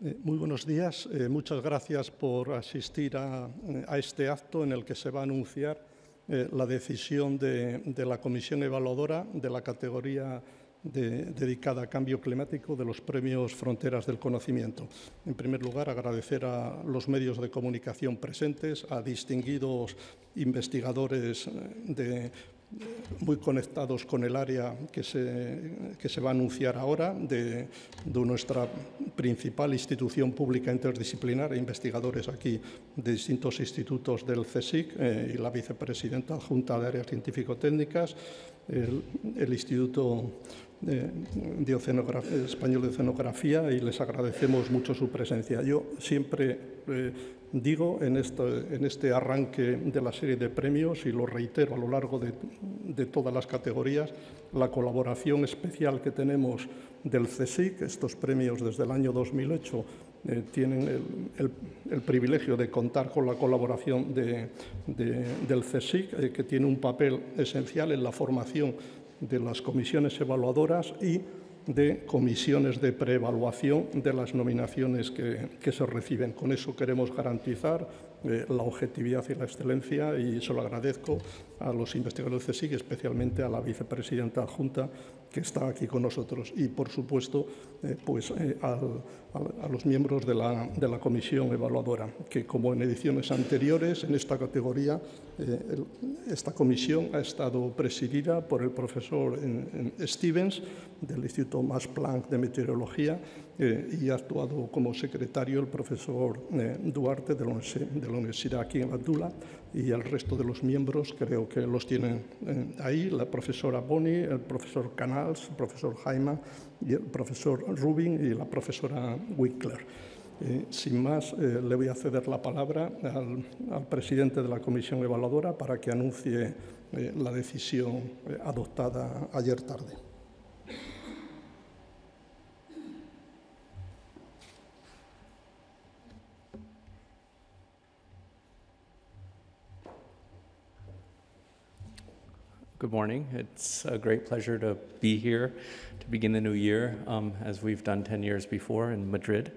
Muy buenos días. Muchas gracias por asistir a este acto en el que se va a anunciar la decisión de la Comisión Evaluadora de la categoría dedicada a cambio climático de los premios Fronteras del Conocimiento. En primer lugar, agradecer a los medios de comunicación presentes, a distinguidos investigadores muy conectados con el área que se va a anunciar ahora, de nuestra principal institución pública interdisciplinar, investigadores aquí de distintos institutos del CSIC y la vicepresidenta adjunta de áreas científico-técnicas, el Instituto Español de Oceanografía, y les agradecemos mucho su presencia. Yo siempre digo en este arranque de la serie de premios, y lo reitero a lo largo de todas las categorías, la colaboración especial que tenemos del CSIC. Estos premios desde el año 2008 tienen el privilegio de contar con la colaboración del CSIC, que tiene un papel esencial en la formación de las comisiones evaluadoras y de comisiones de preevaluación de las nominaciones que se reciben. Con eso queremos garantizar la objetividad y la excelencia, y se lo agradezco a los investigadores del CSIC, especialmente a la vicepresidenta adjunta que está aquí con nosotros, y por supuesto a los miembros de la comisión evaluadora, que como en ediciones anteriores en esta categoría, esta comisión ha estado presidida por el profesor Stevens del Instituto Max Planck de Meteorología, y ha actuado como secretario el profesor Duarte de la Universidad aquí en Abdullah, y el resto de los miembros creo que los tienen ahí, la profesora Boni, el profesor Canals, el profesor Jaima, y el profesor Rubin y la profesora Winkler. Sin más, le voy a ceder la palabra al presidente de la comisión evaluadora para que anuncie la decisión adoptada ayer tarde. Good morning. It's a great pleasure to be here to begin the new year, as we've done 10 years before in Madrid.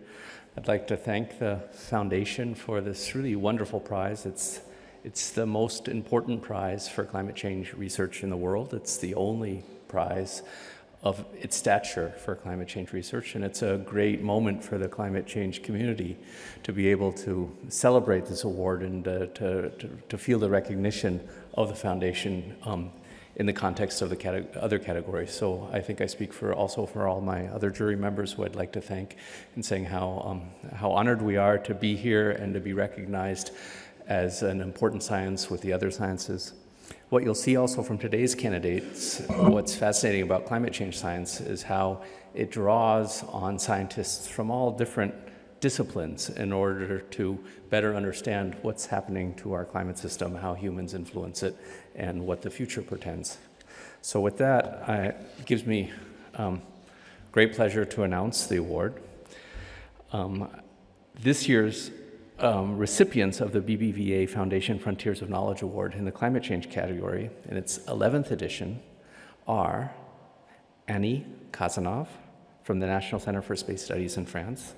I'd like to thank the Foundation for this really wonderful prize. It's the most important prize for climate change research in the world. It's the only prize of its stature for climate change research, and it's a great moment for the climate change community to be able to celebrate this award and to feel the recognition of the Foundation in the context of the other categories. So I think I speak also for all my other jury members who I'd like to thank in saying how honored we are to be here and to be recognized as an important science with the other sciences. What you'll see also from today's candidates, what's fascinating about climate change science is how it draws on scientists from all different disciplines in order to better understand what's happening to our climate system, how humans influence it, and what the future portends. So with that, it gives me great pleasure to announce the award. This year's recipients of the BBVA Foundation Frontiers of Knowledge Award in the climate change category in its 11th edition are Anny Cazenave from the National Center for Space Studies in France,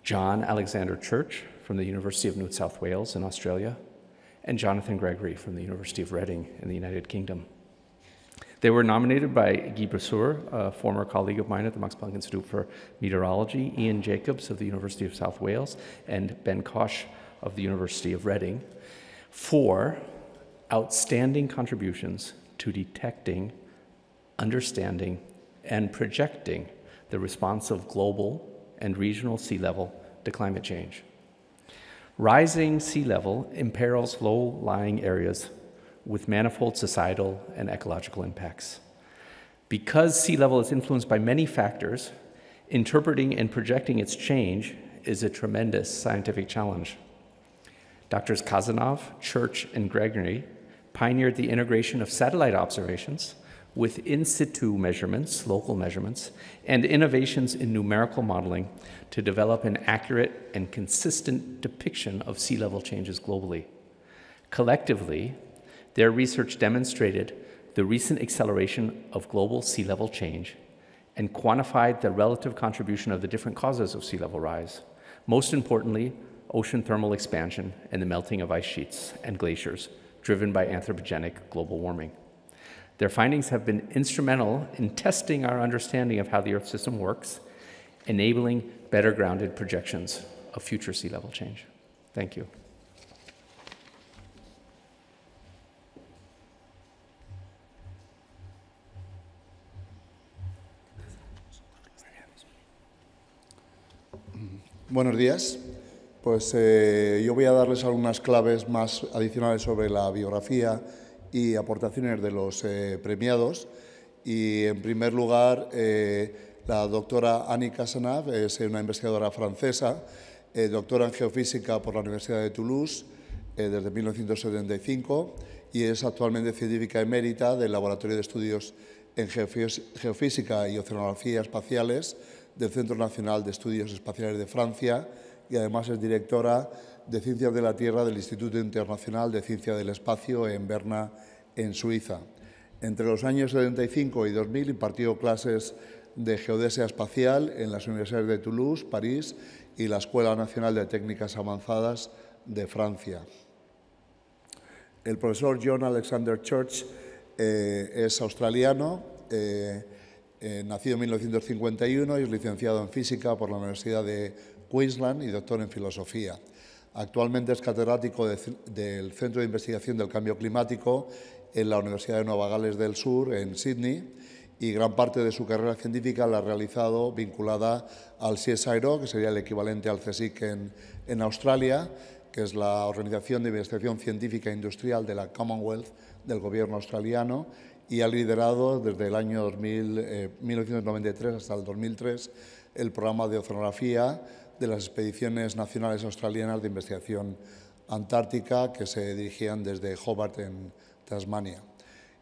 John Alexander Church from the University of New South Wales in Australia, and Jonathan Gregory from the University of Reading in the United Kingdom. They were nominated by Guy Brasseur, a former colleague of mine at the Max Planck Institute for Meteorology, Ian Jacobs of the University of South Wales, and Ben Kosh of the University of Reading, for outstanding contributions to detecting, understanding, and projecting the response of global and regional sea level to climate change. Rising sea level imperils low-lying areas with manifold societal and ecological impacts. Because sea level is influenced by many factors, interpreting and projecting its change is a tremendous scientific challenge. Doctors Cazenave, Church, and Gregory pioneered the integration of satellite observations with in situ measurements, local measurements, and innovations in numerical modeling to develop an accurate and consistent depiction of sea level changes globally. Collectively, their research demonstrated the recent acceleration of global sea level change and quantified the relative contribution of the different causes of sea level rise. Most importantly, ocean thermal expansion and the melting of ice sheets and glaciers driven by anthropogenic global warming. Their findings have been instrumental in testing our understanding of how the Earth system works, enabling better grounded projections of future sea level change. Thank you. Buenos días. Pues yo voy a darles algunas claves más adicionales sobre la biografía y aportaciones de los premiados. Y, en primer lugar, la doctora Anny Cazenave es una investigadora francesa, doctora en geofísica por la Universidad de Toulouse desde 1975 y es actualmente científica emérita del Laboratorio de Estudios en Geofísica y Oceanografía Espaciales del Centro Nacional de Estudios Espaciales de Francia y además es directora de Ciencias de la Tierra del Instituto Internacional de Ciencia del Espacio en Berna, en Suiza. Entre los años 75 y 2000 impartió clases de geodesia espacial en las universidades de Toulouse, París y la Escuela Nacional de Técnicas Avanzadas de Francia. El profesor John Alexander Church es australiano, nacido en 1951 y es licenciado en Física por la Universidad de Queensland y doctor en Filosofía. Actualmente es catedrático del Centro de Investigación del Cambio Climático en la Universidad de Nueva Gales del Sur, en Sydney, y gran parte de su carrera científica la ha realizado vinculada al CSIRO, que sería el equivalente al CSIC en Australia, que es la Organización de Investigación Científica e Industrial de la Commonwealth del Gobierno australiano, y ha liderado desde el año 1993 hasta el 2003 el programa de oceanografía de las expediciones nacionales australianas de investigación antártica que se dirigían desde Hobart en Tasmania.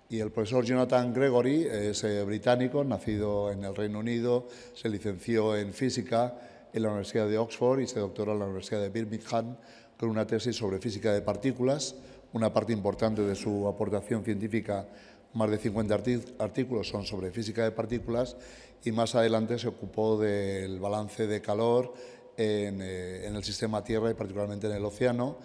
Y el profesor Jonathan Gregory es británico, nacido en el Reino Unido, se licenció en física en la Universidad de Oxford y se doctoró en la Universidad de Birmingham con una tesis sobre física de partículas. Una parte importante de su aportación científica, más de 50 artículos, son sobre física de partículas y más adelante se ocupó del balance de calor en el sistema Tierra y particularmente en el océano.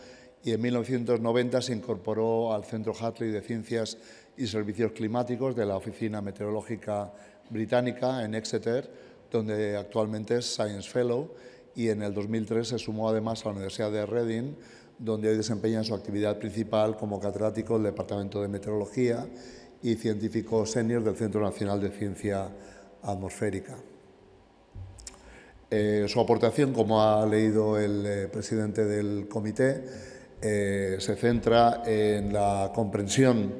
Y en 1990 se incorporó al Centro Hartley de Ciencias y Servicios Climáticos de la Oficina Meteorológica Británica en Exeter, donde actualmente es Science Fellow, y en el 2003 se sumó además a la Universidad de Reading, donde hoy desempeña su actividad principal como catedrático del Departamento de Meteorología y científico senior del Centro Nacional de Ciencia Atmosférica. Su aportación, como ha leído el presidente del comité, se centra en la comprensión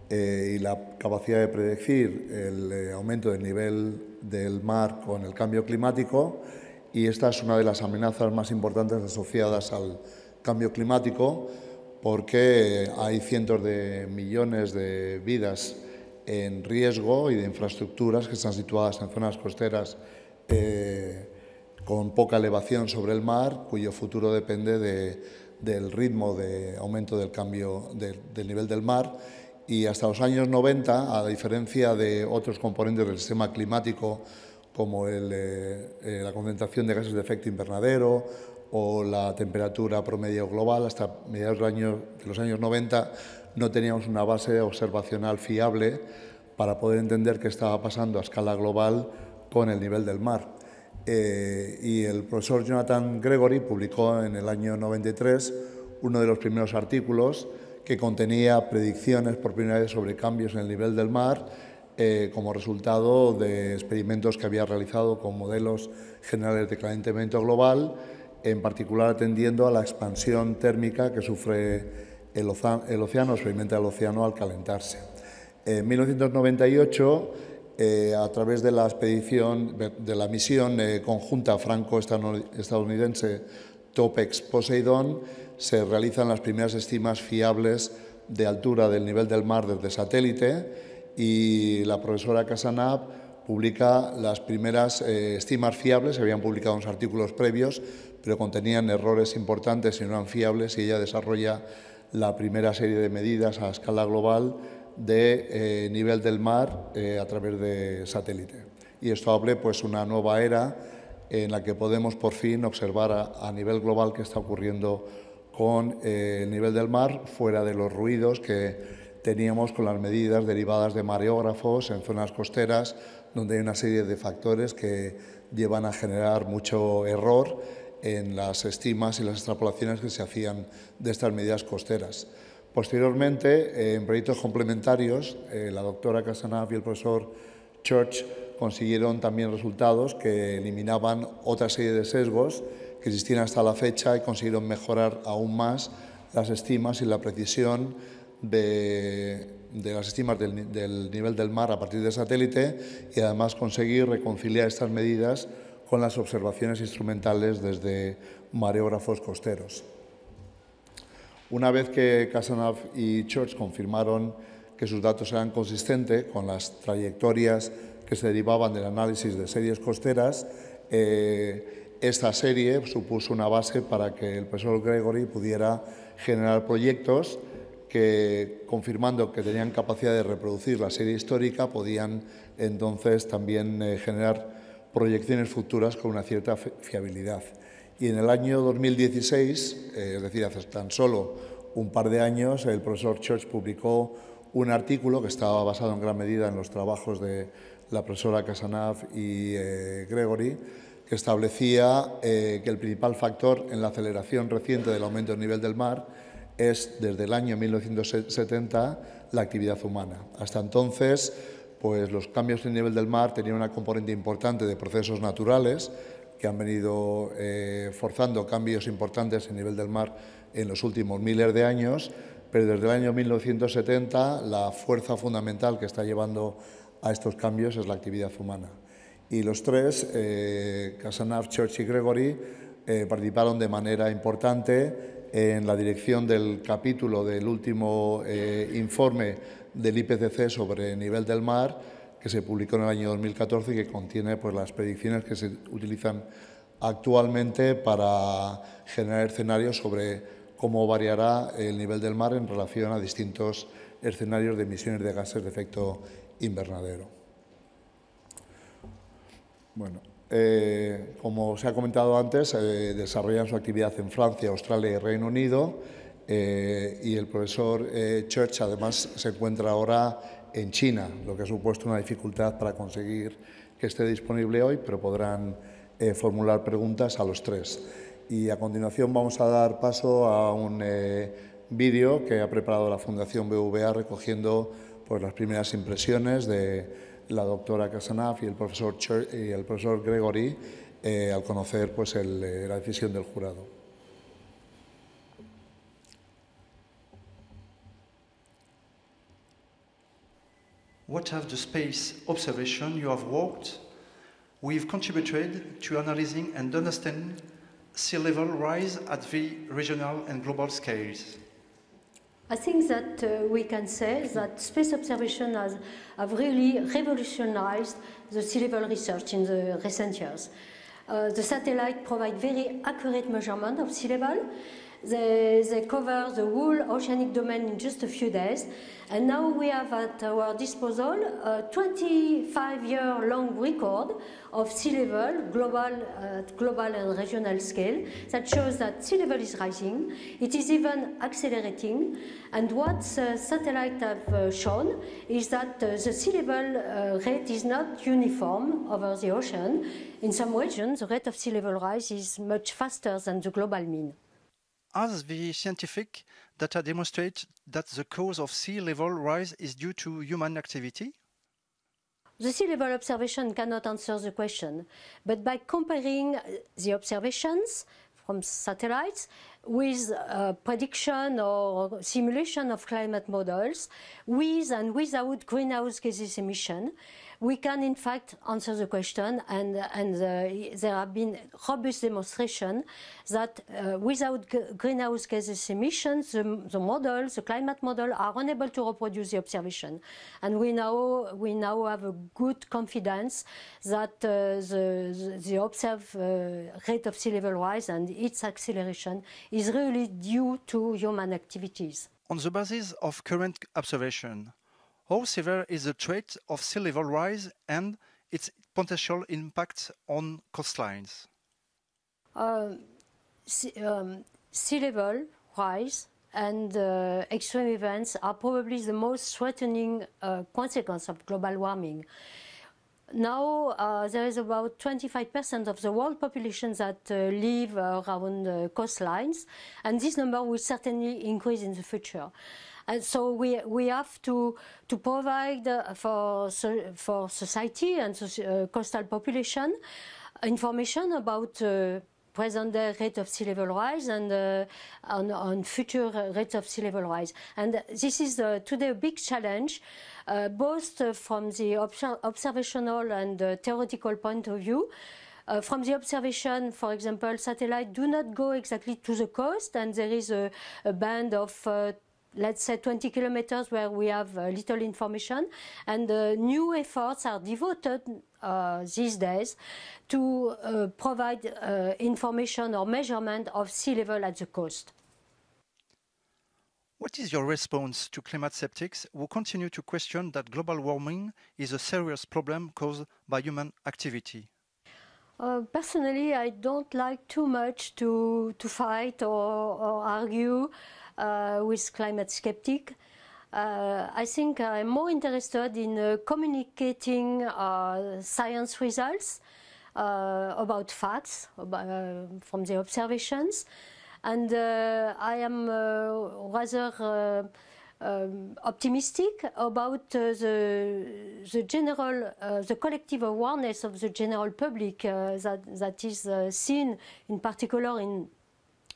y la capacidad de predecir el aumento del nivel del mar con el cambio climático, y esta es una de las amenazas más importantes asociadas al cambio climático, porque hay cientos de millones de vidas en riesgo y de infraestructuras que están situadas en zonas costeras con poca elevación sobre el mar, cuyo futuro depende del ritmo de aumento del cambio del nivel del mar. Y hasta los años 90, a diferencia de otros componentes del sistema climático como la concentración de gases de efecto invernadero o la temperatura promedio global, hasta mediados de los años 90 no teníamos una base observacional fiable para poder entender qué estaba pasando a escala global con el nivel del mar. Y el profesor Jonathan Gregory publicó en el año 93 uno de los primeros artículos que contenía predicciones por primera vez sobre cambios en el nivel del mar como resultado de experimentos que había realizado con modelos generales de calentamiento global, en particular atendiendo a la expansión térmica que sufre el océano, experimenta el océano al calentarse. En 1998, a través de la expedición, de la misión conjunta franco-estadounidense TOPEX-Poseidon, se realizan las primeras estimas fiables de altura del nivel del mar desde satélite, y la profesora Cazenave publica las primeras estimas fiables. Se habían publicado unos artículos previos, pero contenían errores importantes y no eran fiables, y ella desarrolla la primera serie de medidas a escala global de nivel del mar a través de satélite. y esto abre pues una nueva era en la que podemos por fin observar a nivel global qué está ocurriendo con el nivel del mar, fuera de los ruidos que teníamos con las medidas derivadas de mareógrafos en zonas costeras, donde hay una serie de factores que llevan a generar mucho error en las estimas y las extrapolaciones que se hacían de estas medidas costeras. Posteriormente, en proyectos complementarios, la doctora Cazenave y el profesor Church consiguieron también resultados que eliminaban otra serie de sesgos que existían hasta la fecha y consiguieron mejorar aún más las estimas y la precisión de las estimas del nivel del mar a partir de satélite y además conseguir reconciliar estas medidas con las observaciones instrumentales desde mareógrafos costeros. Una vez que Cazenave y Church confirmaron que sus datos eran consistentes con las trayectorias que se derivaban del análisis de series costeras, esta serie supuso una base para que el profesor Gregory pudiera generar proyectos que, confirmando que tenían capacidad de reproducir la serie histórica, podían entonces también generar proyecciones futuras con una cierta fiabilidad. Y en el año 2016, es decir, hace tan solo un par de años, el profesor Church publicó un artículo que estaba basado en gran medida en los trabajos de la profesora Cazenave y Gregory, que establecía que el principal factor en la aceleración reciente del aumento del nivel del mar es, desde el año 1970, la actividad humana. Hasta entonces, pues los cambios en el nivel del mar tenían una componente importante de procesos naturales que han venido forzando cambios importantes en el nivel del mar en los últimos miles de años, pero desde el año 1970 la fuerza fundamental que está llevando a estos cambios es la actividad humana. Y los tres, Cazenave, Church y Gregory, participaron de manera importante en la dirección del capítulo del último informe del IPCC sobre el nivel del mar, que se publicó en el año 2014 y que contiene pues, las predicciones que se utilizan actualmente para generar escenarios sobre cómo variará el nivel del mar en relación a distintos escenarios de emisiones de gases de efecto invernadero. Bueno, como se ha comentado antes, desarrollan su actividad en Francia, Australia y Reino Unido, y el profesor Church además se encuentra ahora en China, lo que ha supuesto una dificultad para conseguir que esté disponible hoy, pero podrán formular preguntas a los tres. Y a continuación vamos a dar paso a un vídeo que ha preparado la Fundación BBVA recogiendo pues, las primeras impresiones de la doctora Cazenave y el profesor Church y el profesor Gregory al conocer pues, la decisión del jurado. What of the space observation you have worked? We've contributed to analyzing and understanding sea level rise at the regional and global scales. I think that we can say that space observation have really revolutionized the sea level research in the recent years. The satellite provide very accurate measurement of sea level. They cover the whole oceanic domain in just a few days. And now we have at our disposal a 25-year-long record of sea level, global and regional scale, that shows that sea level is rising. It is even accelerating. And what the satellite have shown is that the sea level rate is not uniform over the ocean. In some regions, the rate of sea level rise is much faster than the global mean. As the scientific data demonstrate that the cause of sea level rise is due to human activity? The sea level observation cannot answer the question, but by comparing the observations from satellites with prediction or simulation of climate models, with and without greenhouse gases emission, we can in fact answer the question, and there have been robust demonstrations that without greenhouse gases emissions, the models, the climate model, are unable to reproduce the observation. And we now have a good confidence that the observed rate of sea level rise and its acceleration is really due to human activities. On the basis of current observation, how severe is the threat of sea level rise and its potential impacts on coastlines? Sea level rise and extreme events are probably the most threatening consequence of global warming. Now there is about 25% of the world population that live around coastlines, and this number will certainly increase in the future. And so we have to provide for society and coastal population information about present-day rate of sea level rise and on future rates of sea level rise. And this is today a big challenge, both from the observational and theoretical point of view. From the observation, for example, satellites do not go exactly to the coast, and there is a band of let's say 20 kilometers where we have little information, and new efforts are devoted these days to provide information or measurement of sea level at the coast. What is your response to climate skeptics who continue to question that global warming is a serious problem caused by human activity? Personally, I don't like too much to fight or argue with climate skeptics. I think I'm more interested in communicating science results about facts from the observations, and I am rather optimistic about the general, the collective awareness of the general public that is seen, in particular in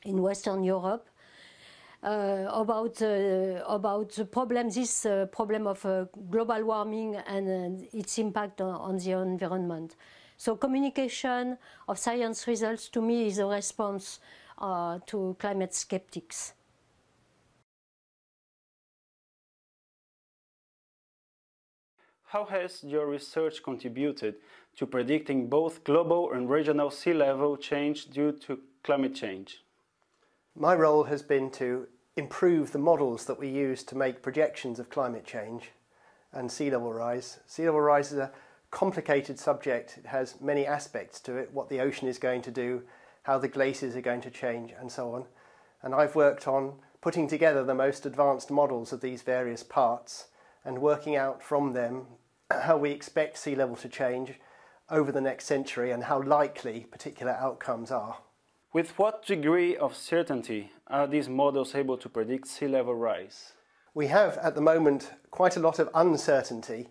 Western Europe. About the problem, this problem of global warming and its impact on the environment. So communication of science results to me is a response to climate skeptics. How has your research contributed to predicting both global and regional sea level change due to climate change? My role has been to improve the models that we use to make projections of climate change and sea level rise. Sea level rise is a complicated subject. It has many aspects to it, what the ocean is going to do, how the glaciers are going to change, and so on. And I've worked on putting together the most advanced models of these various parts and working out from them how we expect sea level to change over the next century and how likely particular outcomes are. With what degree of certainty are these models able to predict sea level rise? We have at the moment quite a lot of uncertainty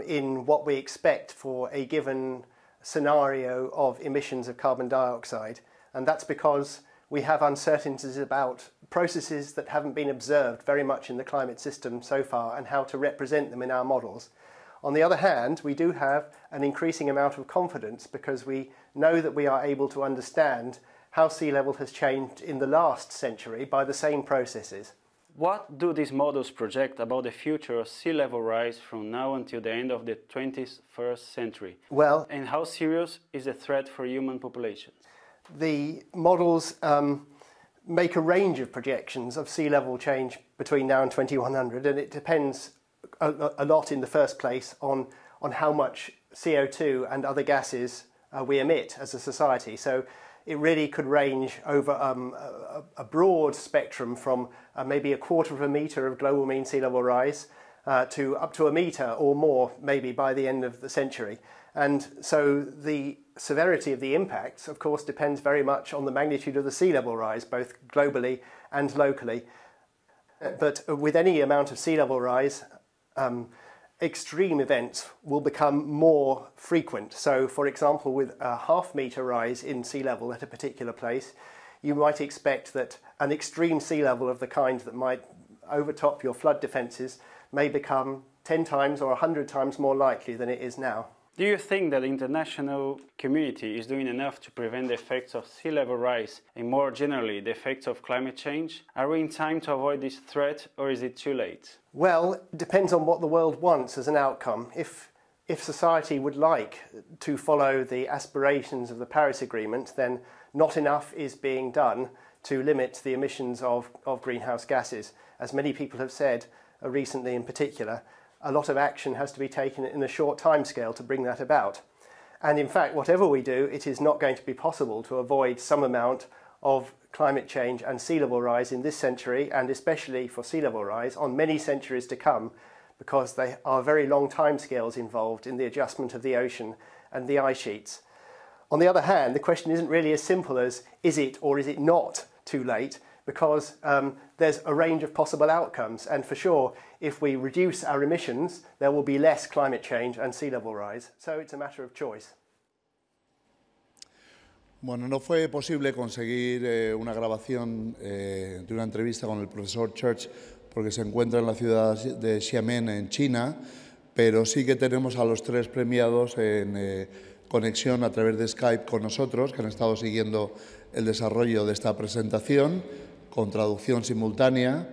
in what we expect for a given scenario of emissions of carbon dioxide, and that's because we have uncertainties about processes that haven't been observed very much in the climate system so far and how to represent them in our models. On the other hand, we do have an increasing amount of confidence because we know that we are able to understand how sea level has changed in the last century by the same processes. What do these models project about the future of sea level rise from now until the end of the 21st century? Well, and how serious is the threat for human populations? The models make a range of projections of sea level change between now and 2100, and it depends a lot in the first place on how much CO2 and other gases we emit as a society. So it really could range over a broad spectrum from maybe 1/4 of a metre of global mean sea level rise to up to a metre or more maybe by the end of the century. And so the severity of the impacts, of course, depends very much on the magnitude of the sea level rise, both globally and locally. But with any amount of sea level rise, extreme events will become more frequent. So, for example, with a 1/2 metre rise in sea level at a particular place, you might expect that an extreme sea level of the kind that might overtop your flood defences may become 10 times or 100 times more likely than it is now. Do you think that the international community is doing enough to prevent the effects of sea level rise and more generally the effects of climate change? Are we in time to avoid this threat, or is it too late? Well, it depends on what the world wants as an outcome. If society would like to follow the aspirations of the Paris Agreement, then not enough is being done to limit the emissions of greenhouse gases. As many people have said recently in particular, a lot of action has to be taken in a short timescale to bring that about. And in fact, whatever we do, it is not going to be possible to avoid some amount of climate change and sea level rise in this century, and especially for sea level rise on many centuries to come, because there are very long timescales involved in the adjustment of the ocean and the ice sheets. On the other hand, the question isn't really as simple as is it or is it not too late, because there's a range of possible outcomes, and for sure, if we reduce our emissions, there will be less climate change and sea level rise. So it's a matter of choice. Bueno, no fue posible conseguir una grabación de una entrevista con el profesor Church porque se encuentra en la ciudad de Xiamen, en China, pero sí que tenemos a los tres premiados en conexión a través de Skype con nosotros, que han estado siguiendo el desarrollo de esta presentación con traducción simultánea,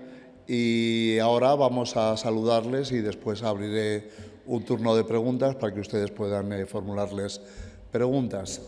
y ahora vamos a saludarles y después abriré un turno de preguntas para que ustedes puedan formularles preguntas.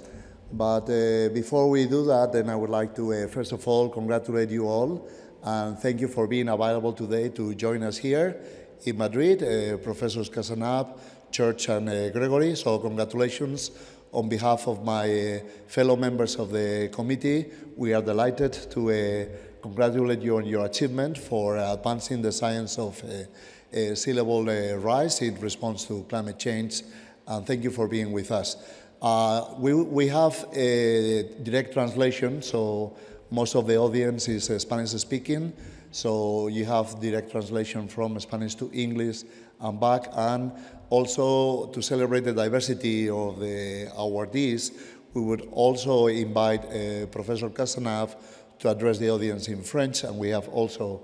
But before we do that, then I would like to first of all congratulate you all and thank you for being available today to join us here in Madrid, Professors Cazenave, Church and Gregory. So congratulations on behalf of my fellow members of the committee. We are delighted to congratulate you on your achievement for advancing the science of sea level rise in response to climate change, and thank you for being with us. We have a direct translation, so most of the audience is Spanish speaking, so you have direct translation from Spanish to English and back, and also to celebrate the diversity of the awardees, we would also invite Professor Cazenave to address the audience in French, and we have also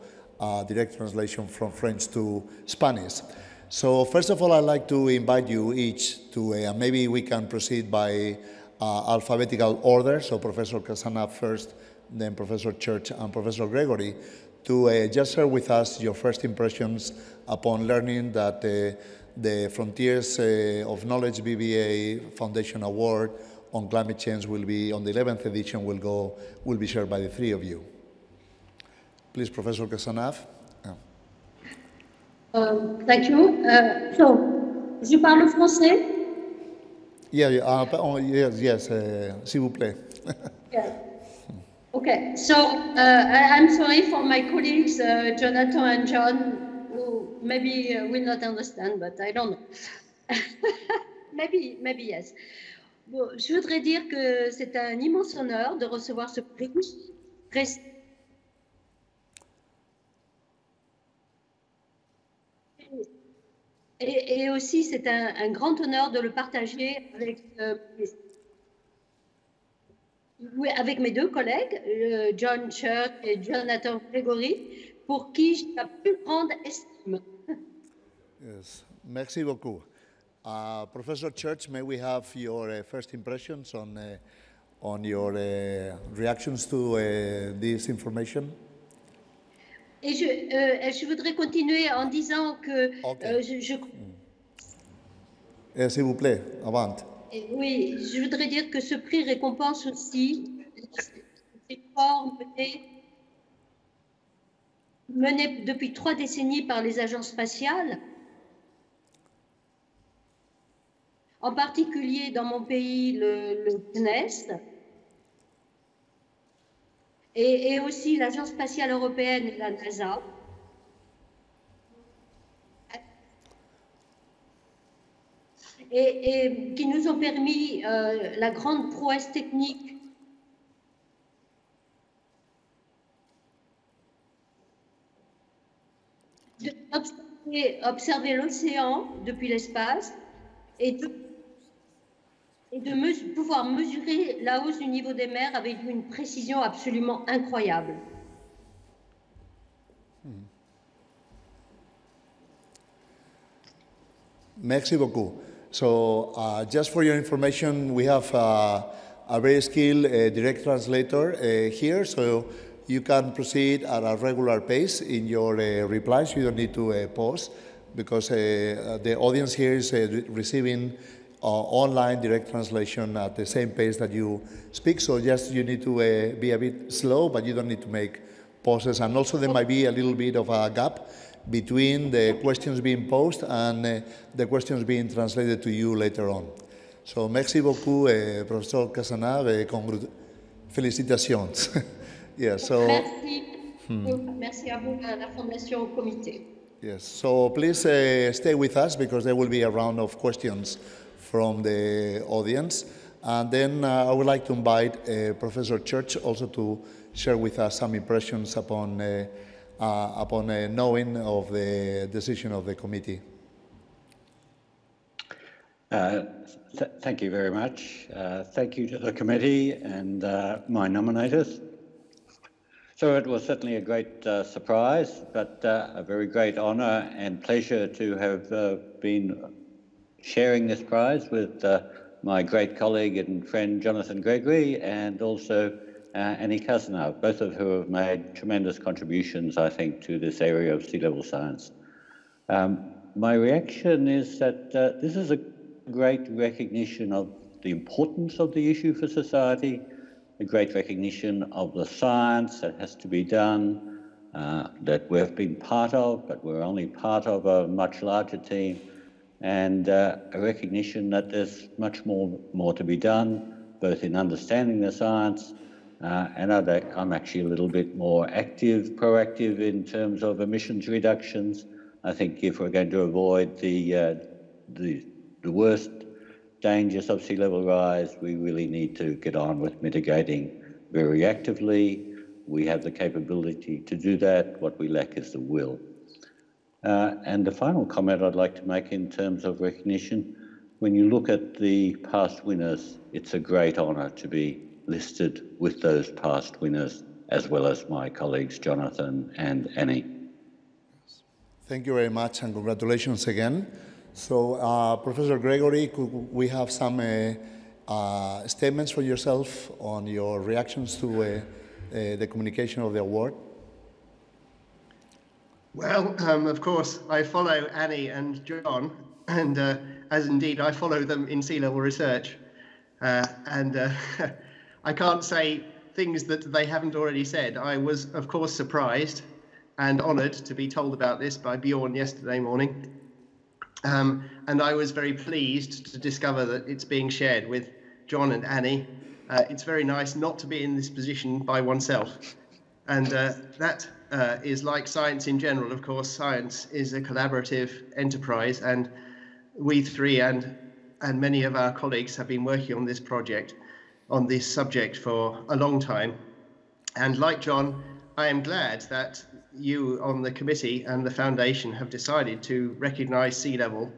direct translation from French to Spanish. So first of all, I'd like to invite you each to, and maybe we can proceed by alphabetical order, so Professor Cazenave first, then Professor Church and Professor Gregory, to just share with us your first impressions upon learning that the Frontiers of Knowledge BBVA Foundation Award on climate change will be, on the 11th edition, will be shared by the three of you. Please, Professor Cazenave. Thank you. So, je parle français? Yes, s'il vous plaît. Yeah. Okay, so I'm sorry for my colleagues, Jonathan and John, who maybe will not understand, but I don't know. maybe yes. Bon, je voudrais dire que c'est un immense honneur de recevoir ce prix. Et aussi, c'est un grand honneur de le partager avec mes deux collègues, John Church et Jonathan Gregory, pour qui j'ai la plus grande estime. Yes, merci beaucoup. Professor Church, may we have your first impressions on your reactions to this information? Et je voudrais continuer en disant que s'il vous plaît, avant. Oui, je voudrais dire que ce prix récompense aussi les efforts menés depuis 3 décennies par les agences spatiales, en particulier dans mon pays, le CNES, et aussi l'Agence spatiale européenne et la NASA. Et qui nous ont permis la grande prouesse technique d'observer l'océan depuis l'espace et de pouvoir mesurer la hausse du niveau des mers avec une précision absolument incroyable. Merci beaucoup. So just for your information, we have a very skilled direct translator here, so you can proceed at a regular pace in your replies. You don't need to pause, because the audience here is receiving online direct translation at the same pace that you speak, so just you need to be a bit slow, but you don't need to make pauses. And also there might be a little bit of a gap between the questions being posed and the questions being translated to you later on. So, merci beaucoup, Professor Cazenave. Félicitations. Yeah, so, Merci à vous, à la Fondation, au comité. yes, so please stay with us because there will be a round of questions from the audience. And then I would like to invite Professor Church also to share with us some impressions upon knowing of the decision of the committee. Thank you very much. Thank you to the committee and my nominators. So it was certainly a great surprise, but a very great honour and pleasure to have been sharing this prize with my great colleague and friend Jonathan Gregory and also Anny Cazenave, both of who have made tremendous contributions, I think, to this area of sea level science. My reaction is that this is a great recognition of the importance of the issue for society, a great recognition of the science that has to be done, that we've been part of, but we're only part of a much larger team, and a recognition that there's much more to be done, both in understanding the science, and I'm actually a little bit more proactive in terms of emissions reductions. I think if we're going to avoid the worst dangers of sea level rise, we really need to get on with mitigating very actively. We have the capability to do that. What we lack is the will. And the final comment I'd like to make in terms of recognition, when you look at the past winners, it's a great honour to be listed with those past winners, as well as my colleagues Jonathan and Anny. Thank you very much and congratulations again. So, Professor Gregory, could we have some statements from yourself on your reactions to the communication of the award? Well, of course, I follow Anny and John, and as indeed I follow them in sea level research. I can't say things that they haven't already said. I was, of course, surprised and honoured to be told about this by Bjorn yesterday morning. And I was very pleased to discover that it's being shared with John and Anny. It's very nice not to be in this position by oneself. And that is like science in general. Of course, science is a collaborative enterprise, and we three and many of our colleagues have been working on this project, on this subject for a long time. And like John, I am glad that you on the committee and the foundation have decided to recognise sea level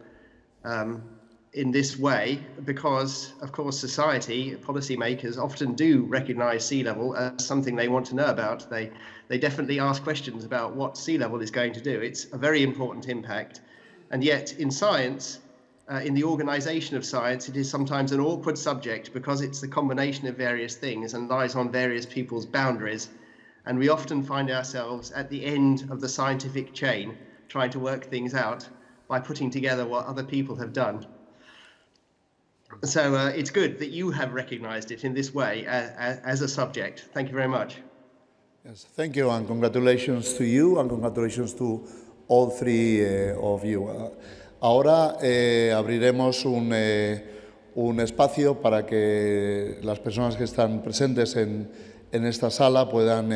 in this way, because of course society, policymakers often do recognise sea level as something they want to know about. They definitely ask questions about what sea level is going to do. It's a very important impact, and yet in science, in the organisation of science, it is sometimes an awkward subject because it's the combination of various things and lies on various people's boundaries. And we often find ourselves at the end of the scientific chain trying to work things out by putting together what other people have done. So it's good that you have recognised it in this way as a subject. Thank you very much. Yes, thank you, and congratulations to you, and congratulations to all three of you. Ahora abriremos un espacio para que las personas que están presentes en esta sala puedan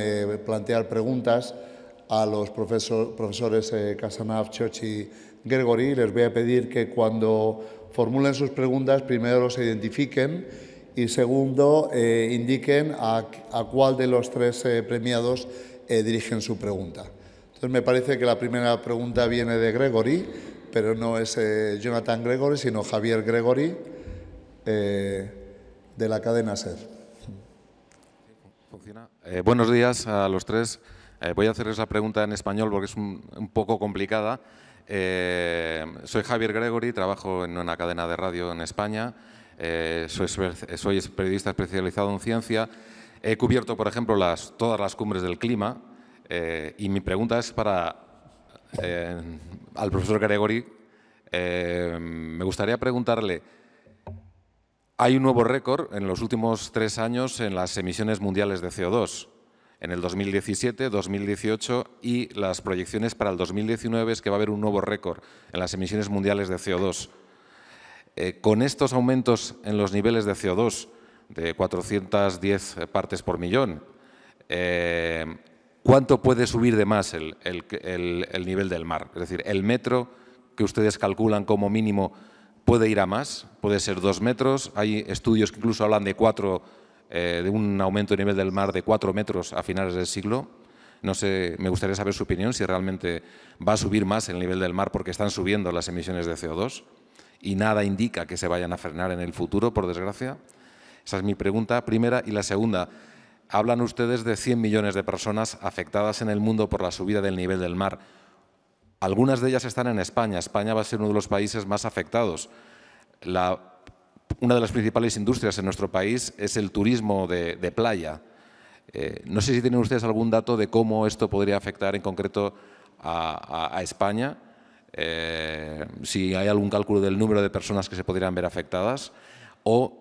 plantear preguntas a los profesores Cazenave, Church y Gregory. Les voy a pedir que cuando formulen sus preguntas, primero los identifiquen y segundo, indiquen a cuál de los tres premiados dirigen su pregunta. Entonces, me parece que la primera pregunta viene de Gregory, pero no es Jonathan Gregory, sino Javier Gregory, de la cadena SER. Funciona. Buenos días a los tres. Voy a hacerles la pregunta en español porque es un poco complicada. Soy Javier Gregory, trabajo en una cadena de radio en España. Soy periodista especializado en ciencia. He cubierto, por ejemplo, todas las cumbres del clima. Y mi pregunta es al profesor Gregory. Me gustaría preguntarle, hay un nuevo récord en los últimos 3 años en las emisiones mundiales de CO2. En el 2017, 2018 y las proyecciones para el 2019 es que va a haber un nuevo récord en las emisiones mundiales de CO2. con estos aumentos en los niveles de CO2 de 410 partes por millón, ¿cuánto puede subir de más el nivel del mar? Es decir, el metro que ustedes calculan como mínimo puede ir a más, puede ser 2 metros. Hay estudios que incluso hablan de de un aumento de nivel del mar de 4 metros a finales del siglo. No sé, me gustaría saber su opinión, si realmente va a subir más el nivel del mar porque están subiendo las emisiones de CO2 y nada indica que se vayan a frenar en el futuro, por desgracia. Esa es mi pregunta primera. Y la segunda, hablan ustedes de 100 millones de personas afectadas en el mundo por la subida del nivel del mar. Algunas de ellas están en España. España va a ser uno de los países más afectados. Una de las principales industrias en nuestro país es el turismo de playa. No sé si tienen ustedes algún dato de cómo esto podría afectar en concreto a España, si hay algún cálculo del número de personas que se podrían ver afectadas, o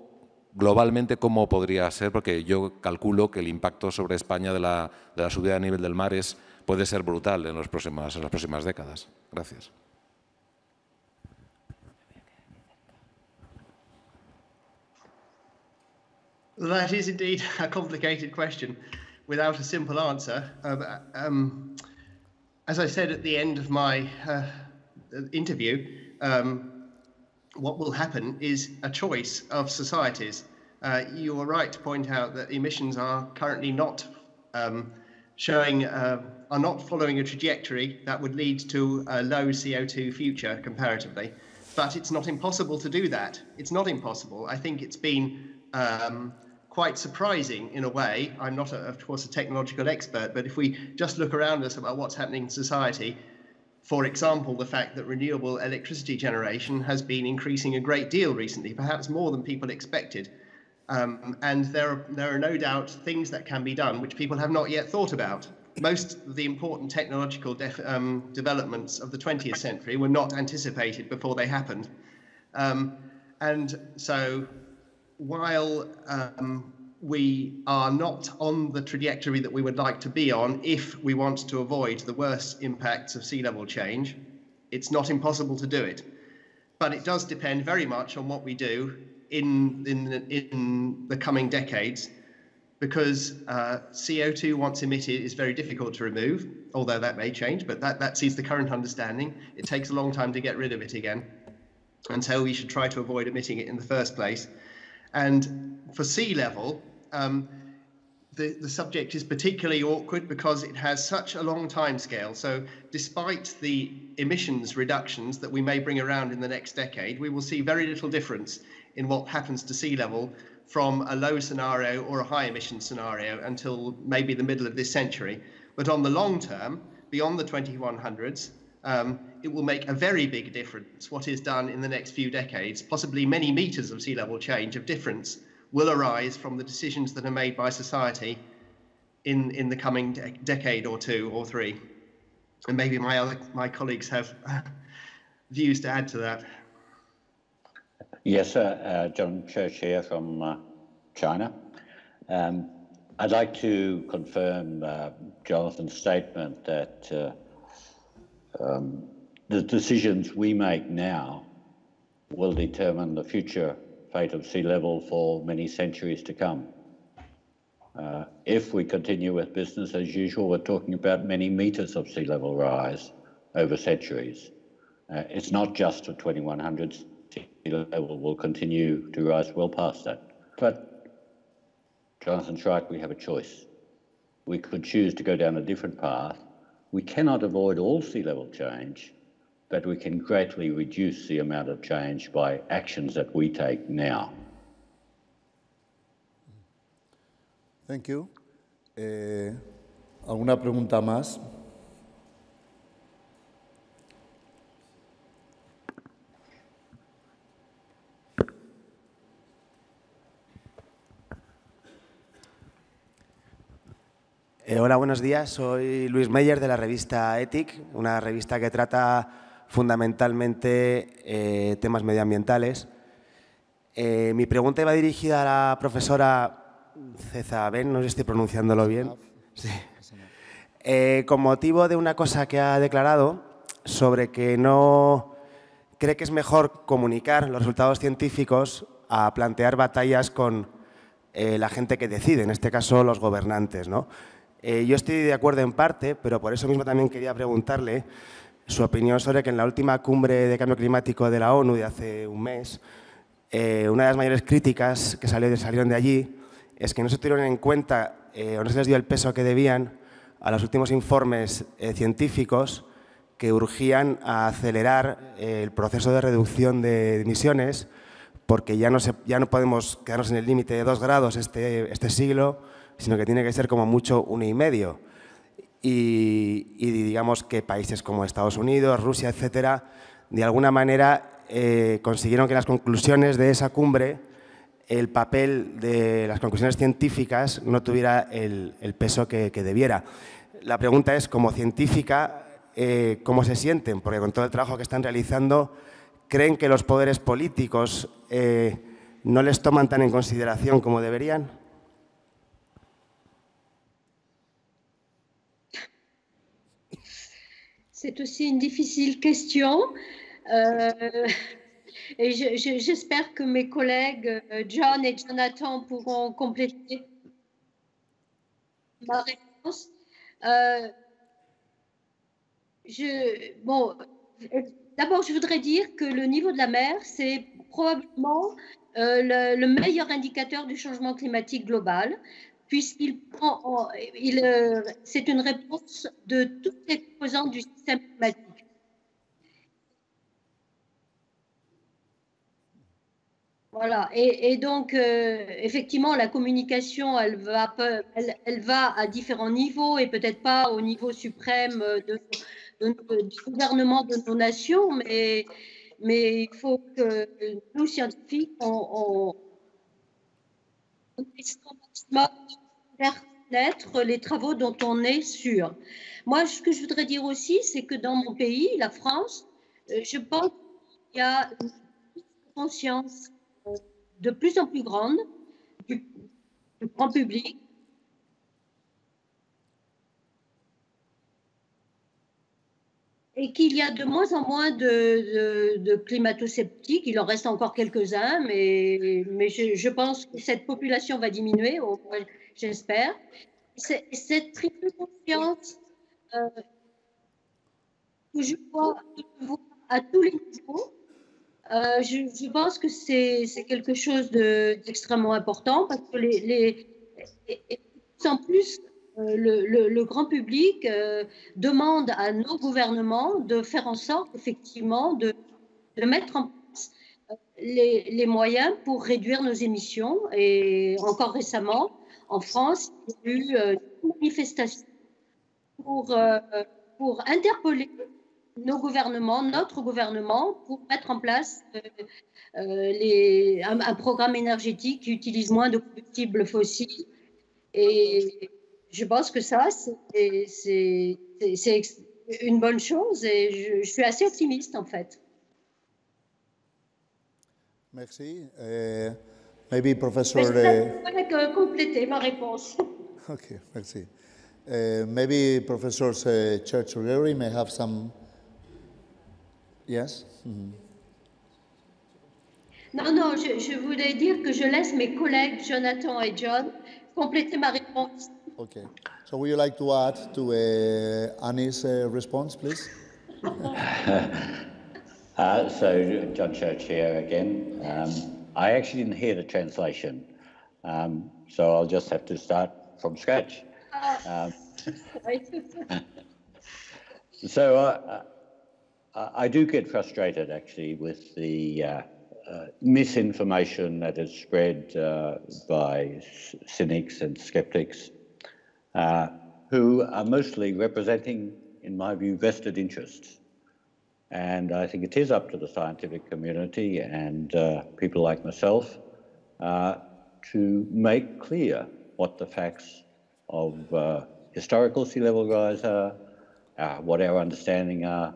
globalmente cómo podría ser, porque yo calculo que el impacto sobre España de la subida de nivel del mar puede ser brutal en las próximas décadas. Gracias. That is indeed a complicated question without a simple answer. As I said at the end of my interview, what will happen is a choice of societies. You are right to point out that emissions are currently not are not following a trajectory that would lead to a low CO2 future comparatively. But it's not impossible to do that. It's not impossible. I think it's been quite surprising in a way. I'm not, of course, a technological expert, but if we just look around us about what's happening in society, for example, the fact that renewable electricity generation has been increasing a great deal recently, perhaps more than people expected. And there are no doubt things that can be done which people have not yet thought about. Most of the important technological developments of the 20th century were not anticipated before they happened. And so while we are not on the trajectory that we would like to be on if we want to avoid the worst impacts of sea level change, it's not impossible to do it. But it does depend very much on what we do in the coming decades, because CO2 once emitted is very difficult to remove, although that may change, but that is the current understanding. It takes a long time to get rid of it again, and so we should try to avoid emitting it in the first place. And for sea level, the subject is particularly awkward because it has such a long time scale. So despite the emissions reductions that we may bring around in the next decade, we will see very little difference in what happens to sea level from a low scenario or a high emission scenario until maybe the middle of this century. But on the long term, beyond the 2100s, it will make a very big difference what is done in the next few decades. Possibly many meters of sea level change of difference will arise from the decisions that are made by society in the coming decade or two or three. And maybe my colleagues have views to add to that. Yes, John Church here from China. I'd like to confirm Jonathan's statement that the decisions we make now will determine the future fate of sea level for many centuries to come. If we continue with business as usual, we're talking about many meters of sea level rise over centuries. It's not just the 2100s. Sea level will continue to rise well past that. But Jonathan's right, we have a choice. We could choose to go down a different path. We cannot avoid all sea level change, but we can greatly reduce the amount of change by actions that we take now. Thank you. ¿Alguna pregunta más? Hola, buenos días. Soy Luis Meyer de la revista Ethic, una revista que trata fundamentalmente temas medioambientales. Mi pregunta iba dirigida a la profesora Cazenave, no sé si estoy pronunciándolo bien. Sí. Con motivo de una cosa que ha declarado sobre que cree que es mejor comunicar los resultados científicos a plantear batallas con la gente que decide, en este caso los gobernantes, ¿no? Yo estoy de acuerdo en parte, pero por eso mismo también quería preguntarle su opinión sobre que en la última cumbre de cambio climático de la ONU de hace un mes, una de las mayores críticas que salieron de allí es que no se tuvieron en cuenta o no se les dio el peso que debían a los últimos informes científicos que urgían a acelerar el proceso de reducción de emisiones, porque ya no podemos quedarnos en el límite de 2 grados este siglo, sino que tiene que ser como mucho 1,5. Y digamos que países como Estados Unidos, Rusia, etcétera, de alguna manera consiguieron que las conclusiones de esa cumbre, el papel de las conclusiones científicas no tuviera el peso que debiera. La pregunta es, como científica, ¿cómo se sienten? Porque con todo el trabajo que están realizando, ¿creen que los poderes políticos no les toman tan en consideración como deberían? C'est aussi une difficile question. Et j'espère que mes collègues John et Jonathan pourront compléter ma réponse. D'abord, je voudrais dire que le niveau de la mer, c'est probablement le meilleur indicateur du changement climatique global, puisqu'il prend, c'est une réponse de toutes les composantes du système climatique. Voilà, et donc, effectivement, la communication, elle va à différents niveaux et peut-être pas au niveau suprême du gouvernement de nos nations, mais il faut que nous, scientifiques, on essaie au maximum de faire connaître les travaux dont on est sûr. Moi, ce que je voudrais dire aussi, c'est que dans mon pays, la France, je pense qu'il y a une conscience de plus en plus grande du grand public et qu'il y a de moins en moins de climato-sceptiques. Il en reste encore quelques-uns, mais je pense que cette population va diminuer, j'espère. Cette triple conscience que je vois à tous les niveaux, je pense que c'est quelque chose d'extrêmement important parce que en plus, le grand public demande à nos gouvernements de faire en sorte, effectivement, de mettre en place les moyens pour réduire nos émissions. Et encore récemment, en France, il y a eu une manifestation pour interpeller nos gouvernements, notre gouvernement, pour mettre en place un programme énergétique qui utilise moins de combustibles fossiles. Et je pense que ça, c'est une bonne chose et je suis assez optimiste en fait. Merci. Maybe Professor... Je compléter ma réponse. Okay, merci. Maybe Professor Churchill Gregory may have some... Yes? Mm-hmm. Non, je voulais dire que je laisse mes collègues Jonathan et John compléter ma réponse. Okay. So would you like to add to Annie's response, please? So John Church here again. I actually didn't hear the translation, so I'll just have to start from scratch. So I do get frustrated actually with the misinformation that is spread by cynics and skeptics who are mostly representing, in my view, vested interests. And I think it is up to the scientific community and people like myself to make clear what the facts of historical sea level rise are, what our understanding are,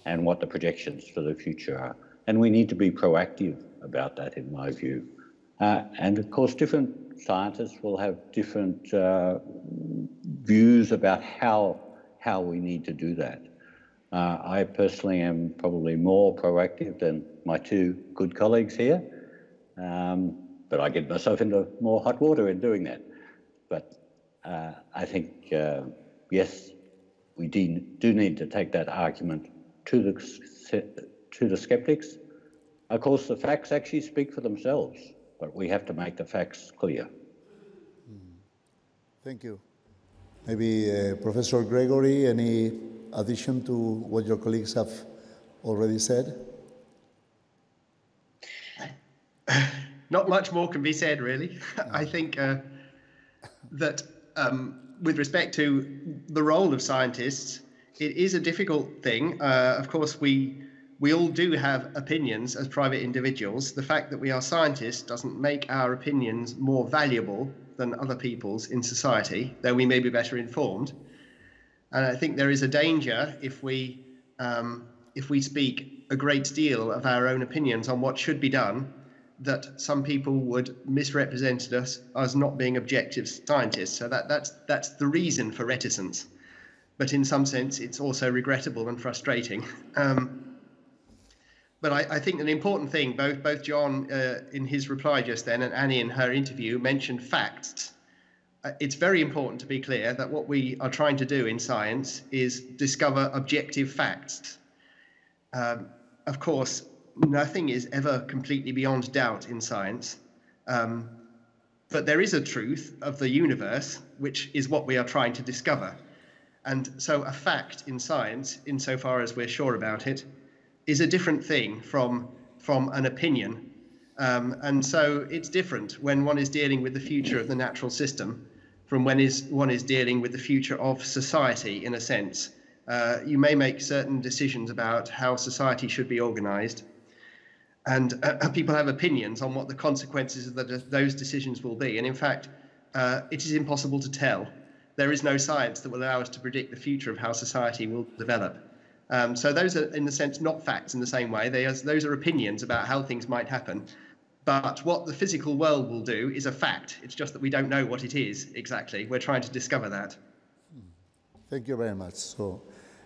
and what the projections for the future are. And we need to be proactive about that, in my view. And of course, different scientists will have different views about how we need to do that. I personally am probably more proactive than my two good colleagues here, but I get myself into more hot water in doing that. But I think, yes, we do need to take that argument to the skeptics. Of course, the facts actually speak for themselves, but we have to make the facts clear. Thank you. Maybe Professor Gregory, any addition to what your colleagues have already said? Not much more can be said, really. I think that with respect to the role of scientists, it is a difficult thing. Of course, we all do have opinions as private individuals. The fact that we are scientists doesn't make our opinions more valuable than other people's in society, though we may be better informed. And I think there is a danger if we speak a great deal of our own opinions on what should be done, that some people would misrepresent us as not being objective scientists. So that's the reason for reticence. But in some sense, it's also regrettable and frustrating. But I think an important thing, both John in his reply just then and Annie in her interview mentioned facts. It's very important to be clear that what we are trying to do in science is discover objective facts. Of course, nothing is ever completely beyond doubt in science, but there is a truth of the universe, which is what we are trying to discover. And so a fact in science, insofar as we're sure about it, is a different thing from an opinion. And so it's different when one is dealing with the future of the natural system from when one is dealing with the future of society, in a sense. You may make certain decisions about how society should be organized, and people have opinions on what the consequences of those decisions will be. And in fact, it is impossible to tell. There is no science that will allow us to predict the future of how society will develop. So those are, in a sense, not facts in the same way. Those are opinions about how things might happen. But what the physical world will do is a fact. It's just that we don't know what it is exactly. We're trying to discover that. Thank you very much. So,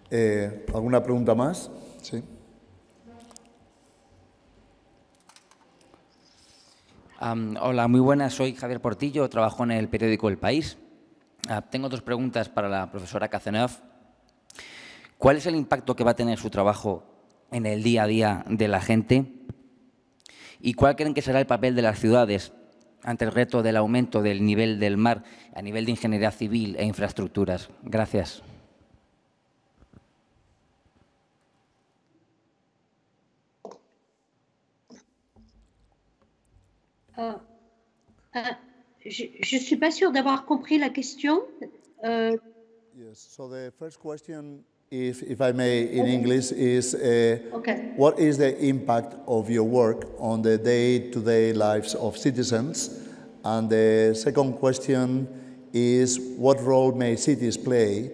¿alguna pregunta más? Sí. Hola, muy buenas. Soy Javier Portillo, trabajo en el periódico El País. Tengo dos preguntas para la profesora Cazenave. ¿Cuál es el impacto que va a tener su trabajo en el día a día de la gente? ¿Y cuál creen que será el papel de las ciudades ante el reto del aumento del nivel del mar a nivel de ingeniería civil e infraestructuras? Gracias. Je ne suis pas sûre d'avoir compris la question. Yes, so the first question, if I may, in English, is Okay. what is the impact of your work on the day-to-day lives of citizens? And the second question is what role may cities play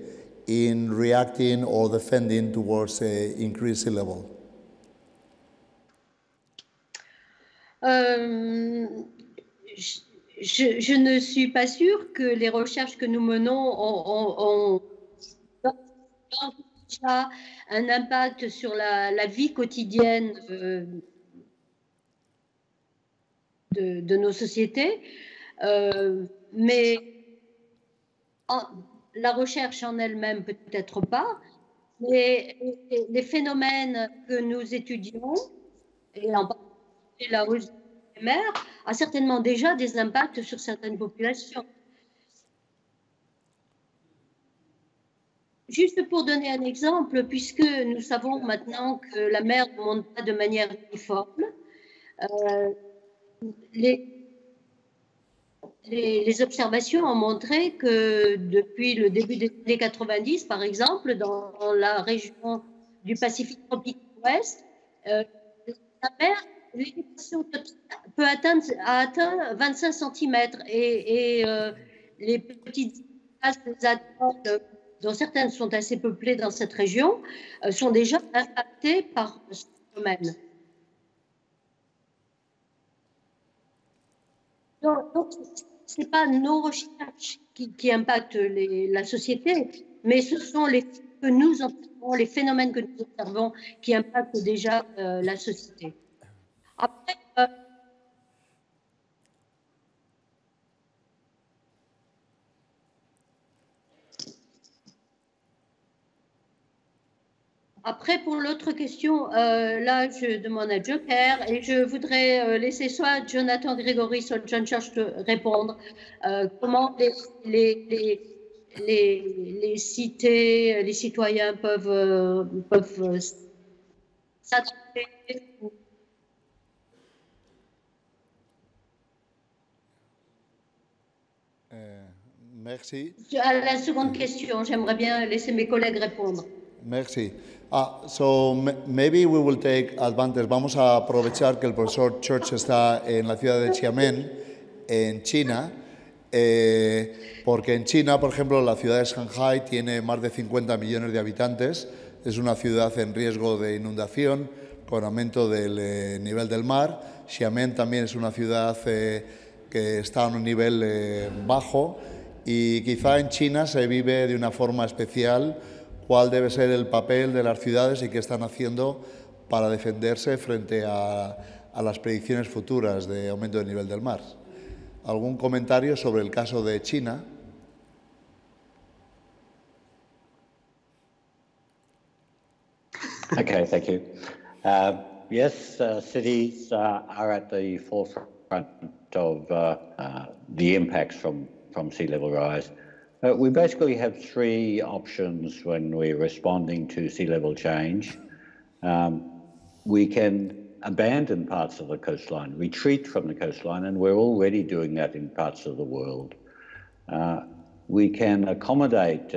in reacting or defending towards increased sea level? Je ne suis pas sûre que les recherches que nous menons ont déjà un impact sur la vie quotidienne de nos sociétés, mais la recherche en elle-même peut-être pas, mais les phénomènes que nous étudions, et en particulier la hausse des mers, a certainement déjà des impacts sur certaines populations. Juste pour donner un exemple, puisque nous savons maintenant que la mer ne monte pas de manière uniforme, les observations ont montré que depuis le début des années 90, par exemple, dans la région du Pacifique tropical ouest, la mer, l'élévation peut atteindre 25 cm et les petites places des atolls, dont certaines sont assez peuplées dans cette région, sont déjà impactées par ce phénomène. Donc ce n'est pas nos recherches qui impactent la société, mais ce sont les que nous observons, les phénomènes que nous observons qui impactent déjà la société. Après, pour l'autre question, là, je demande à Joker et je voudrais laisser soit Jonathan Gregory, soit John Church répondre. Comment les cités, les citoyens peuvent s'adapter. Merci. À la seconde question, j'aimerais bien laisser mes collègues répondre. Merci. So maybe we will take advantage. Vamos a aprovechar que el profesor Church está en la ciudad de Xiamen, en China, porque en China, por ejemplo, la ciudad de Shanghai tiene más de 50 millones de habitantes. Es una ciudad en riesgo de inundación con aumento del nivel del mar. Xiamen también es una ciudad que está a un nivel bajo y quizá en China se vive de una forma especial cuál debe ser el papel de las ciudades y qué están haciendo para defenderse frente a las predicciones futuras de aumento del nivel del mar. ¿Algún comentario sobre el caso de China? Okay, thank you. Yes, cities are at the forefront of the impacts from sea level rise. We basically have three options when we're responding to sea level change. We can abandon parts of the coastline, retreat from the coastline, and we're already doing that in parts of the world. We can accommodate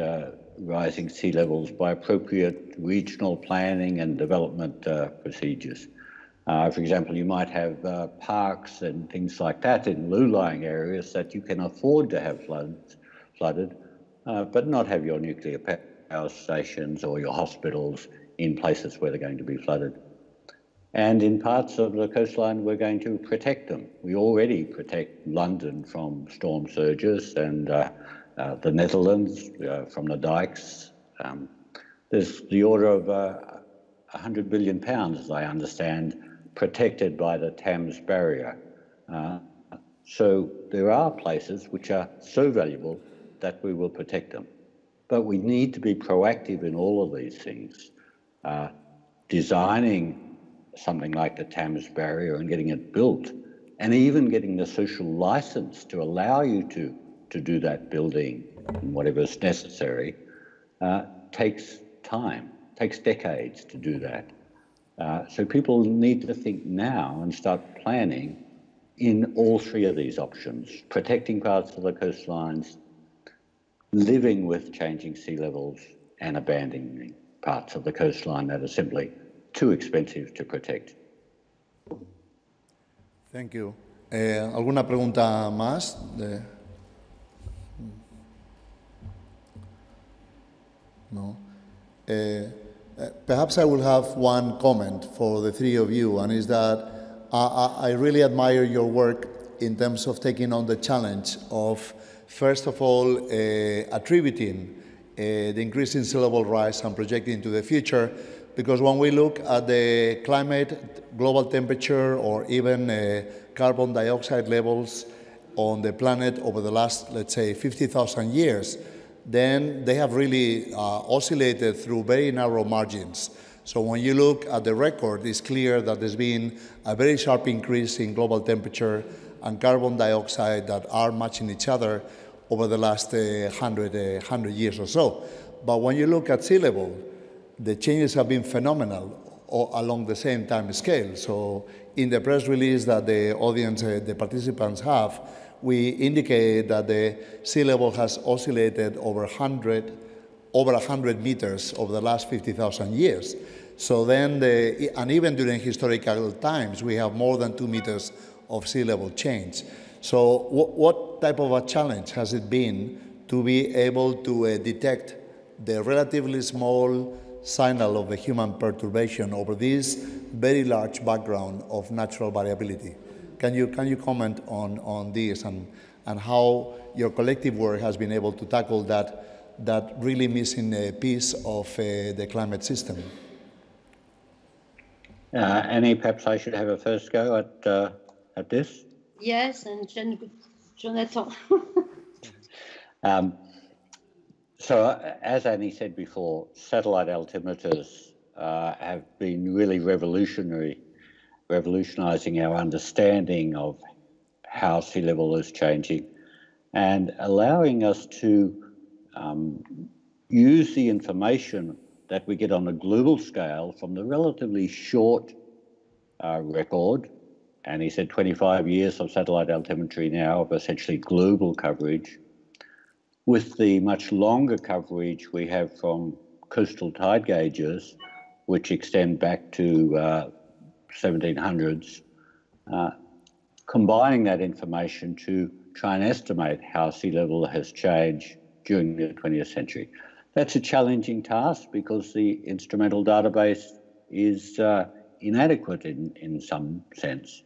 rising sea levels by appropriate regional planning and development procedures. For example, you might have parks and things like that in low-lying areas that you can afford to have flooded, but not have your nuclear power stations or your hospitals in places where they're going to be flooded. And in parts of the coastline, we're going to protect them. We already protect London from storm surges and the Netherlands from the dikes. There's the order of £100 billion, as I understand, protected by the Thames Barrier. So there are places which are so valuable that we will protect them. But we need to be proactive in all of these things. Designing something like the Thames Barrier and getting it built, and even getting the social license to allow you to do that building and whatever is necessary, takes time, takes decades to do that. So people need to think now and start planning in all three of these options: protecting parts of the coastlines, living with changing sea levels, and abandoning parts of the coastline that are simply too expensive to protect. Thank you. ¿Alguna pregunta más? No. Perhaps I will have one comment for the three of you, and is that I really admire your work in terms of taking on the challenge of, first of all, attributing the increase in sea level rise and projecting into the future, because when we look at the climate, global temperature, or even carbon dioxide levels on the planet over the last, let's say, 50,000 years, then they have really oscillated through very narrow margins. So when you look at the record, it's clear that there's been a very sharp increase in global temperature and carbon dioxide that are matching each other over the last 100 years or so. But when you look at sea level, the changes have been phenomenal along the same time scale. So in the press release that the audience, the participants have, we indicate that the sea level has oscillated over 100 meters over the last 50,000 years. So then, and even during historical times, we have more than 2 meters of sea level change. So what type of a challenge has it been to be able to detect the relatively small signal of the human perturbation over this very large background of natural variability? Can you comment on this and how your collective work has been able to tackle that that really missing piece of the climate system. Annie, perhaps I should have a first go at this. Yes, and Jonathan. So, as Annie said before, satellite altimeters have been really revolutionising our understanding of how sea level is changing and allowing us to use the information that we get on a global scale from the relatively short record. And he said 25 years of satellite altimetry now of essentially global coverage, with the much longer coverage we have from coastal tide gauges, which extend back to 1700s, combining that information to try and estimate how sea level has changed during the 20th century. That's a challenging task because the instrumental database is inadequate in some sense.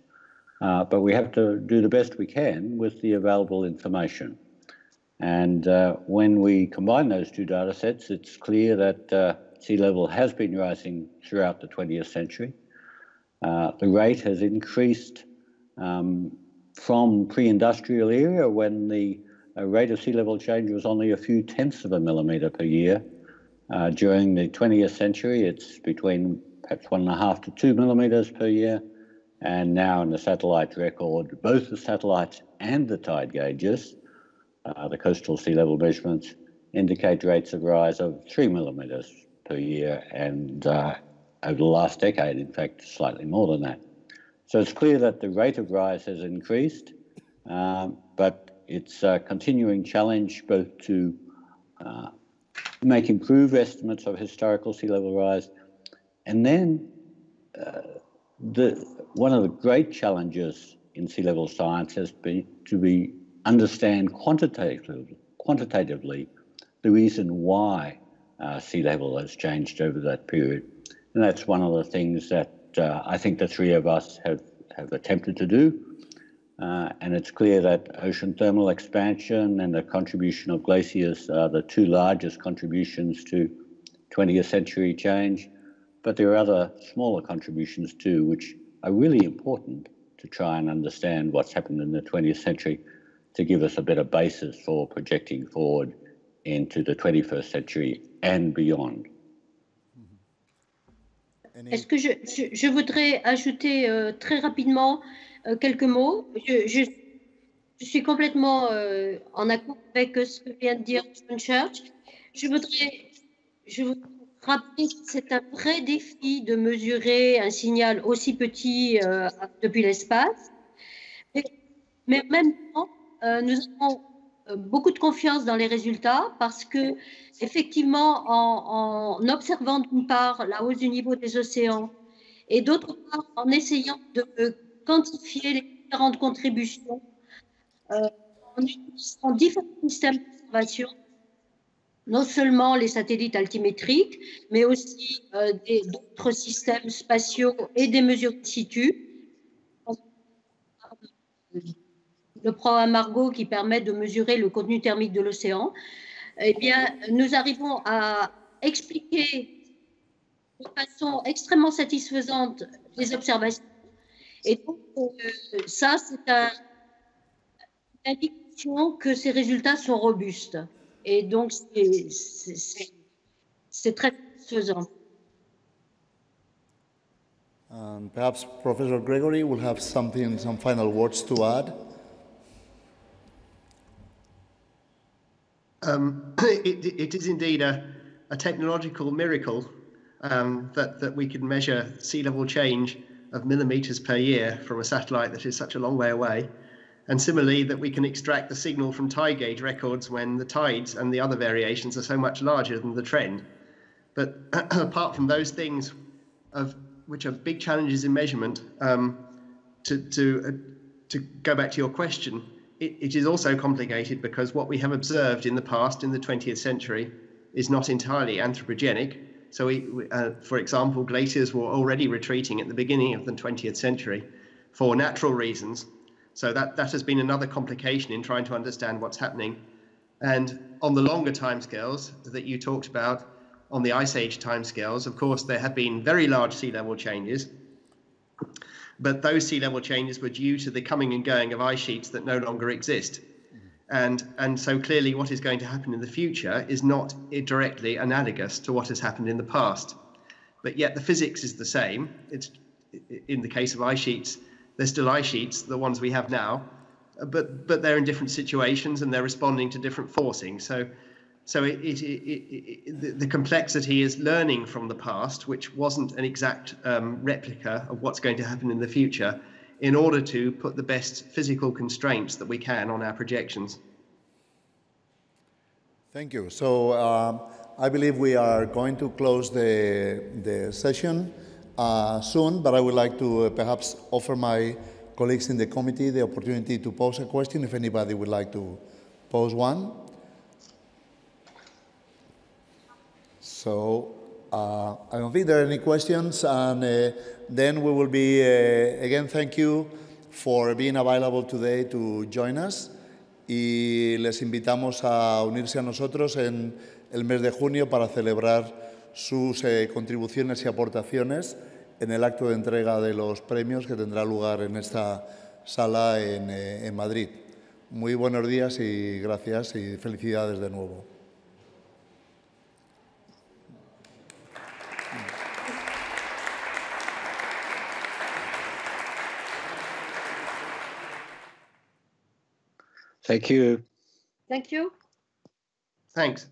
But we have to do the best we can with the available information. And when we combine those two data sets, it's clear that sea level has been rising throughout the 20th century. The rate has increased from pre-industrial era, when the rate of sea level change was only a few tenths of a millimetre per year. During the 20th century, it's between perhaps 1.5 to 2 millimetres per year. And now in the satellite record, both the satellites and the tide gauges, the coastal sea level measurements, indicate rates of rise of 3 millimetres per year, and over the last decade, in fact, slightly more than that. So it's clear that the rate of rise has increased, but it's a continuing challenge both to make improved estimates of historical sea level rise, and then one of the great challenges in sea level science has been to understand quantitatively the reason why sea level has changed over that period. And that's one of the things that I think the three of us have attempted to do. And it's clear that ocean thermal expansion and the contribution of glaciers are the two largest contributions to 20th century change. But there are other smaller contributions too, which are really important to try and understand what's happened in the 20th century to give us a better basis for projecting forward into the 21st century and beyond. Est-ce que je voudrais ajouter très rapidement quelques mots. Je suis complètement en accord avec ce que vient de dire John Church. Je voudrais rappeler que c'est un vrai défi de mesurer un signal aussi petit depuis l'espace. Mais en même temps, nous avons beaucoup de confiance dans les résultats parce que, effectivement, en observant d'une part la hausse du niveau des océans et d'autre part en essayant de quantifier les différentes contributions en utilisant différents systèmes d'observation, non seulement les satellites altimétriques, mais aussi d'autres systèmes spatiaux et des mesures in situ. Le programme Argo qui permet de mesurer le contenu thermique de l'océan, eh bien, nous arrivons à expliquer de façon extrêmement satisfaisante les observations. Et donc, ça, c'est une indication que ces résultats sont robustes. Et donc, c'est très satisfaisant. Perhaps Professor Gregory will have some final words to add. It is indeed a technological miracle that we can measure sea level change of millimeters per year from a satellite that is such a long way away, and similarly that we can extract the signal from tide gauge records when the tides and the other variations are so much larger than the trend. But apart from those things which are big challenges in measurement, to go back to your question, it is also complicated because what we have observed in the past, in the 20th century, is not entirely anthropogenic. So, for example, glaciers were already retreating at the beginning of the 20th century for natural reasons. So that has been another complication in trying to understand what's happening. And on the longer timescales that you talked about, on the Ice Age timescales, of course, there have been very large sea level changes, but those sea level changes were due to the coming and going of ice sheets that no longer exist. And so clearly what is going to happen in the future is not directly analogous to what has happened in the past. But yet the physics is the same. It's, in the case of ice sheets, they're still ice sheets, the ones we have now, but they're in different situations and they're responding to different forcing. So the complexity is learning from the past, which wasn't an exact replica of what's going to happen in the future, in order to put the best physical constraints that we can on our projections. Thank you. So I believe we are going to close the session soon, but I would like to perhaps offer my colleagues in the committee the opportunity to pose a question, if anybody would like to pose one. So I don't think there are any questions, and then we will be, again, thank you for being available today to join us, y les invitamos a unirse a nosotros en el mes de junio para celebrar sus contribuciones y aportaciones en el acto de entrega de los premios que tendrá lugar en esta sala en Madrid. Muy buenos días y gracias y felicidades de nuevo. Thank you. Thank you. Thanks.